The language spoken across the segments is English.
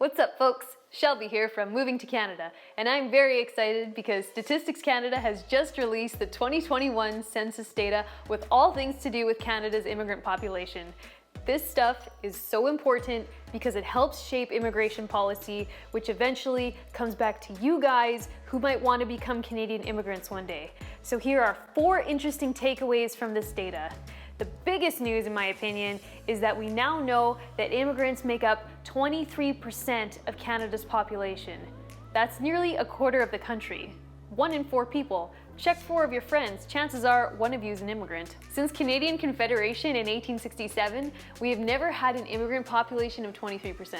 What's up, folks? Shelby here from Moving to Canada, and I'm very excited because Statistics Canada has just released the 2021 census data with all things to do with Canada's immigrant population. This stuff is so important because it helps shape immigration policy, which eventually comes back to you guys who might want to become Canadian immigrants one day. So here are 4 interesting takeaways from this data. The biggest news, in my opinion, is that we now know that immigrants make up 23% of Canada's population. That's nearly a quarter of the country. 1 in 4 people. Check 4 of your friends. Chances are one of you is an immigrant. Since Canadian Confederation in 1867, we have never had an immigrant population of 23%.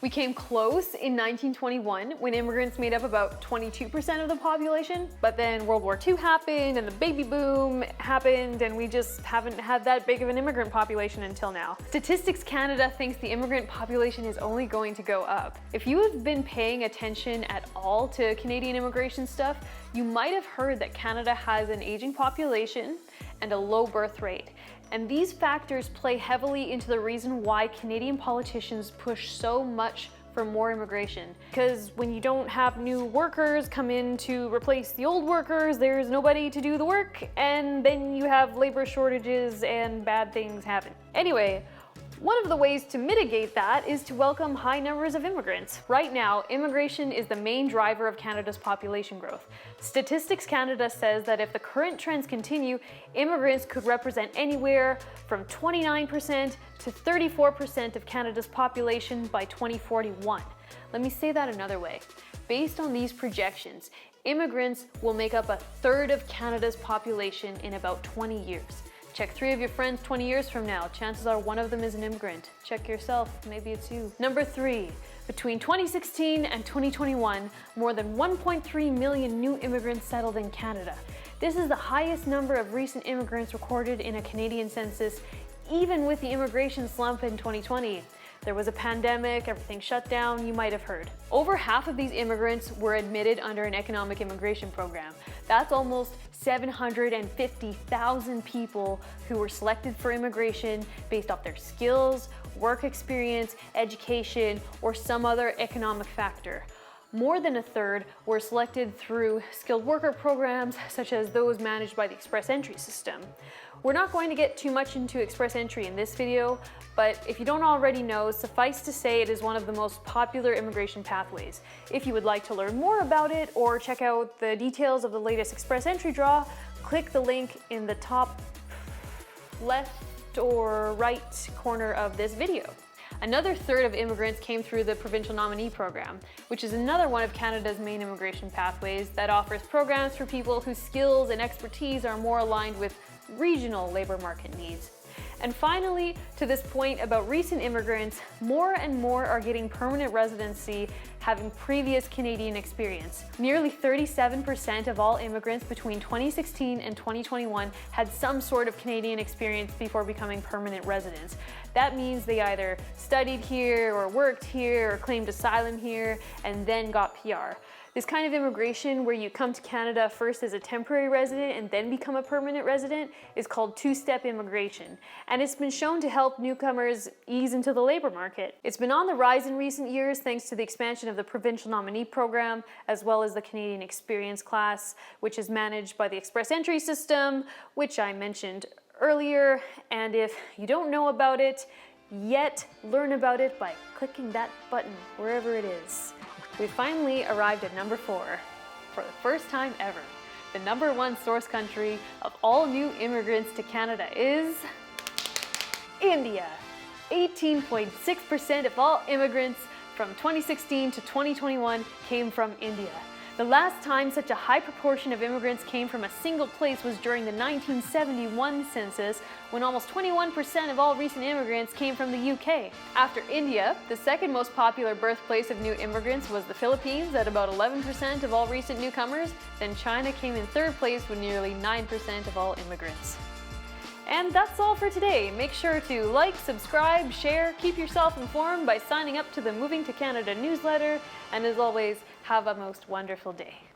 We came close in 1921 when immigrants made up about 22% of the population, but then World War II happened and the baby boom happened and we just haven't had that big of an immigrant population until now. Statistics Canada thinks the immigrant population is only going to go up. If you have been paying attention at all to Canadian immigration stuff, you might have heard that Canada has an aging population and a low birth rate. And these factors play heavily into the reason why Canadian politicians push so much for more immigration. Because when you don't have new workers come in to replace the old workers, there's nobody to do the work, and then you have labor shortages and bad things happen. Anyway, one of the ways to mitigate that is to welcome high numbers of immigrants. Right now, immigration is the main driver of Canada's population growth. Statistics Canada says that if the current trends continue, immigrants could represent anywhere from 29% to 34% of Canada's population by 2041. Let me say that another way. Based on these projections, immigrants will make up 1/3 of Canada's population in about 20 years. Check 3 of your friends 20 years from now. Chances are one of them is an immigrant. Check yourself, maybe it's you. Number 3, between 2016 and 2021, more than 1.3 million new immigrants settled in Canada. This is the highest number of recent immigrants recorded in a Canadian census, even with the immigration slump in 2020. There was a pandemic, everything shut down, you might have heard. Over half of these immigrants were admitted under an economic immigration program. That's almost 750,000 people who were selected for immigration based off their skills, work experience, education, or some other economic factor. More than 1/3 were selected through skilled worker programs, such as those managed by the Express Entry system. We're not going to get too much into Express Entry in this video, but if you don't already know, suffice to say it is one of the most popular immigration pathways. If you would like to learn more about it or check out the details of the latest Express Entry draw, click the link in the top left or right corner of this video. Another 1/3 of immigrants came through the Provincial Nominee Program, which is another one of Canada's main immigration pathways that offers programs for people whose skills and expertise are more aligned with regional labor market needs. And finally, to this point about recent immigrants, more and more are getting permanent residency having previous Canadian experience. Nearly 37% of all immigrants between 2016 and 2021 had some sort of Canadian experience before becoming permanent residents. That means they either studied here or worked here or claimed asylum here and then got PR. This kind of immigration where you come to Canada first as a temporary resident and then become a permanent resident is called 2-step immigration, and it's been shown to help newcomers ease into the labor market. It's been on the rise in recent years thanks to the expansion of the Provincial Nominee Program, as well as the Canadian Experience class, which is managed by the Express Entry system, which I mentioned earlier. And if you don't know about it yet, learn about it by clicking that button wherever it is. We finally arrived at number 4. For the first time ever, the number 1 source country of all new immigrants to Canada is India. 18.6% of all immigrants from 2016 to 2021 came from India. The last time such a high proportion of immigrants came from a single place was during the 1971 census, when almost 21% of all recent immigrants came from the UK. After India, the second most popular birthplace of new immigrants was the Philippines at about 11% of all recent newcomers. Then China came in 3rd place with nearly 9% of all immigrants. And that's all for today. Make sure to like, subscribe, share, keep yourself informed by signing up to the Moving to Canada newsletter, and as always, have a most wonderful day.